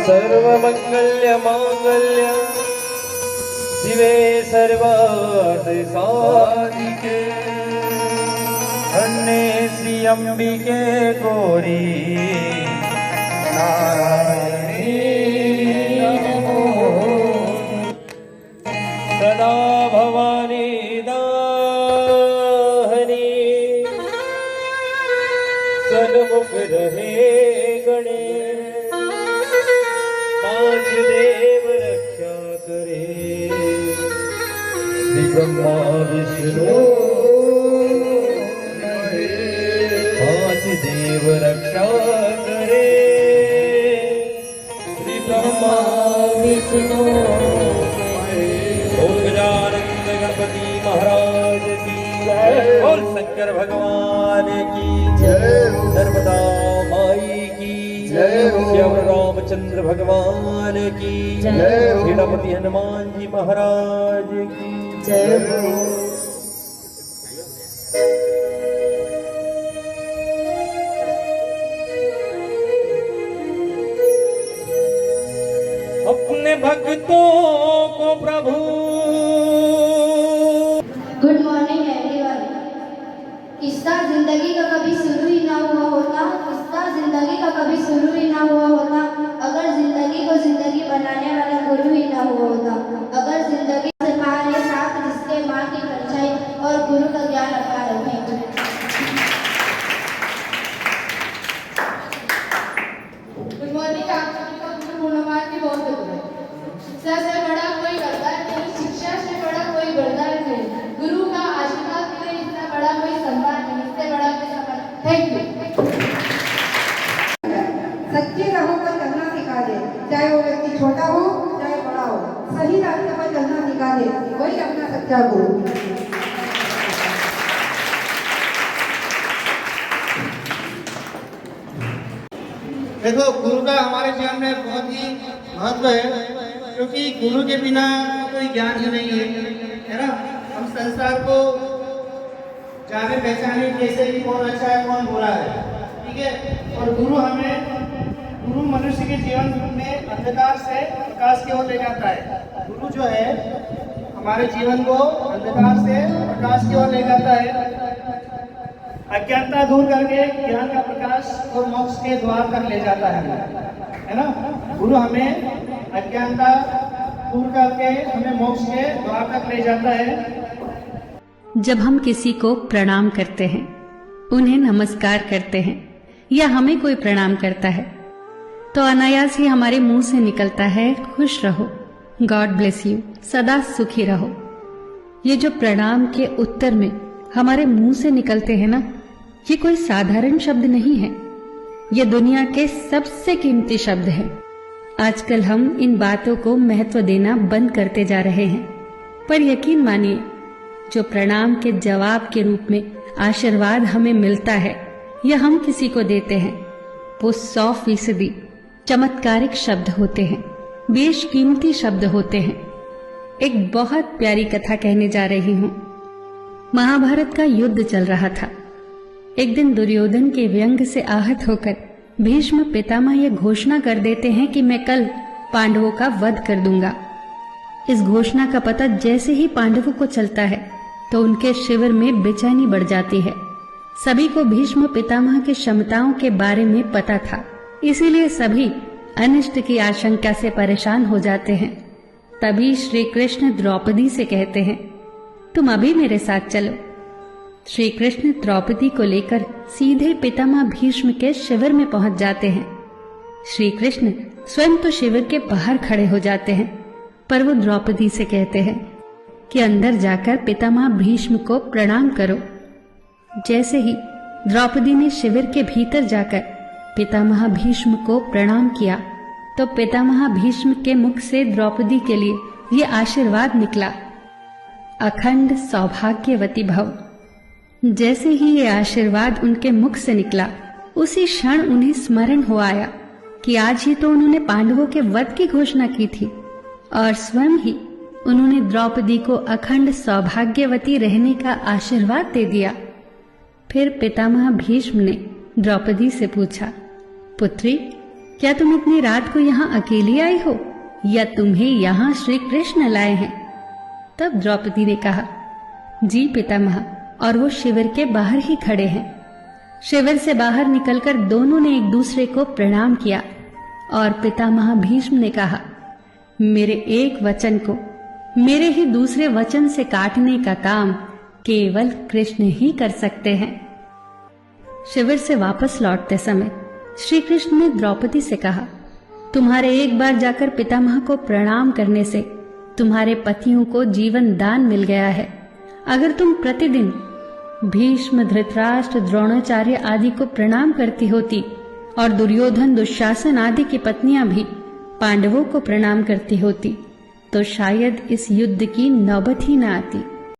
सर्वमङ्गल्यमाङ्गल्य शिवे सर्वार्थसाधिके धन्ये श्री अंबिके गौरी नारायणी नमोस्तुते सदा भवानी दाहनी सन्मुख रहे गणे पांच देव रक्षा करे श्री ब्रह्मा विष्णु पांच देव रक्षा करे श्री ब्रह्मा विष्णु ओम गजानंद गणपति महाराज की जय और शंकर भगवान की जय नर्मदा माई की जय श्याम रामचंद्र भगवान की जय सेनापति हनुमान जी महाराज की जय। अपने भक्तों को प्रभु गुड मॉर्निंग एवरीवन। किस्सा जिंदगी का कभी शुरू ही ना हुआ होता, किस्सा जिंदगी का कभी शुरू ही ना हुआ होता अगर जिंदगी को जिंदगी बनाने वाला गुरु ही ना हुआ होता। अगर जिंदगी से पार है साथ जिसके माँ की परछाई और गुरु का ज्ञान अपार है। Good morning. आप सभी का गुरु पूर्णिमा की बहुत है। शिक्षा से बड़ा कोई वरदान नहीं, शिक्षा से बड़ा कोई वरदान नहीं, गुरु का आशीर्वाद मिले इतना बड़ा कोई सम्मान नहीं, इससे बड़ा कोई सम्मान। Thank you. सच्चे राहों पर चलना सिखा दे, चाहे वो व्यक्ति छोटा हो चाहे बड़ा हो, सही रास्ते पर चलना सिखा दे, वही अपना सच्चा गुरु। देखो, गुरु का हमारे जीवन में बहुत ही महत्व है, क्योंकि गुरु के बिना कोई ज्ञान ही नहीं है ना। हम संसार को जाने पहचाने कैसे कि कौन अच्छा है कौन बुरा है, ठीक है। और गुरु मनुष्य के जीवन में अंधकार से प्रकाश की ओर ले जाता है। गुरु जो है हमारे जीवन को अंधकार से प्रकाश की ओर ले जाता है, अज्ञानता दूर करके ज्ञान का प्रकाश और मोक्ष के द्वार तक ले जाता है ना। गुरु हमें अज्ञानता दूर करके हमें मोक्ष के द्वार तक ले जाता है। जब हम किसी को प्रणाम करते हैं, उन्हें नमस्कार करते हैं या हमें कोई प्रणाम करता है, तो अनायास ही हमारे मुंह से निकलता है खुश रहो, गॉड ब्लेस यू, सदा सुखी रहो। ये जो प्रणाम के उत्तर में हमारे मुंह से निकलते हैं ना, ये कोई साधारण शब्द नहीं है, ये दुनिया के सबसे कीमती शब्द हैं। आजकल हम इन बातों को महत्व देना बंद करते जा रहे हैं, पर यकीन मानिए, जो प्रणाम के जवाब के रूप में आशीर्वाद हमें मिलता है या हम किसी को देते हैं, वो 100% चमत्कारिक शब्द होते हैं, बेशकीमती शब्द होते हैं। एक बहुत प्यारी कथा कहने जा रही हूँ। महाभारत का युद्ध चल रहा था। एक दिन दुर्योधन के व्यंग से आहत होकर भीष्म पितामह यह घोषणा कर देते हैं कि मैं कल पांडवों का वध कर दूंगा। इस घोषणा का पता जैसे ही पांडवों को चलता है तो उनके शिविर में बेचैनी बढ़ जाती है। सभी को भीष्म पितामह की क्षमताओं के बारे में पता था, इसीलिए सभी अनिष्ट की आशंका से परेशान हो जाते हैं। तभी श्री कृष्ण द्रौपदी से कहते हैं, तुम अभी मेरे साथ चलो। श्री कृष्ण द्रौपदी को लेकर सीधे पितामह भीष्म के शिविर में पहुंच जाते हैं। श्री कृष्ण स्वयं तो शिविर के बाहर खड़े हो जाते हैं, पर वो द्रौपदी से कहते हैं कि अंदर जाकर पितामह भीष्म को प्रणाम करो। जैसे ही द्रौपदी ने शिविर के भीतर जाकर पितामह भीष्म को प्रणाम किया, तो पितामह भीष्म के मुख से द्रौपदी के लिए ये आशीर्वाद निकला, अखंड सौभाग्यवती भव। जैसे ही ये आशीर्वाद उनके मुख से निकला, उसी क्षण उन्हें स्मरण हो आया कि आज ही तो उन्होंने पांडवों के वध की घोषणा की थी और स्वयं ही उन्होंने द्रौपदी को अखंड सौभाग्यवती रहने का आशीर्वाद दे दिया। फिर पितामह भीष्म ने द्रौपदी से पूछा, पुत्री, क्या तुम इतनी रात को यहाँ अकेली आई हो या तुम्हें यहाँ श्री कृष्ण लाए हैं? तब द्रौपदी ने कहा, जी पितामह, और वो शिविर के बाहर ही खड़े हैं। शिविर से बाहर निकलकर दोनों ने एक दूसरे को प्रणाम किया और पितामह भीष्म ने कहा, मेरे एक वचन को मेरे ही दूसरे वचन से काटने का काम केवल कृष्ण ही कर सकते हैं। शिविर से वापस लौटते समय श्री कृष्ण ने द्रौपदी से कहा, तुम्हारे एक बार जाकर पितामह को प्रणाम करने से तुम्हारे पतियों को जीवन दान मिल गया है। अगर तुम प्रतिदिन भीष्म, धृतराष्ट्र, द्रोणाचार्य आदि को प्रणाम करती होती और दुर्योधन, दुशासन आदि की पत्नियां भी पांडवों को प्रणाम करती होती तो शायद इस युद्ध की नौबत ही न आती।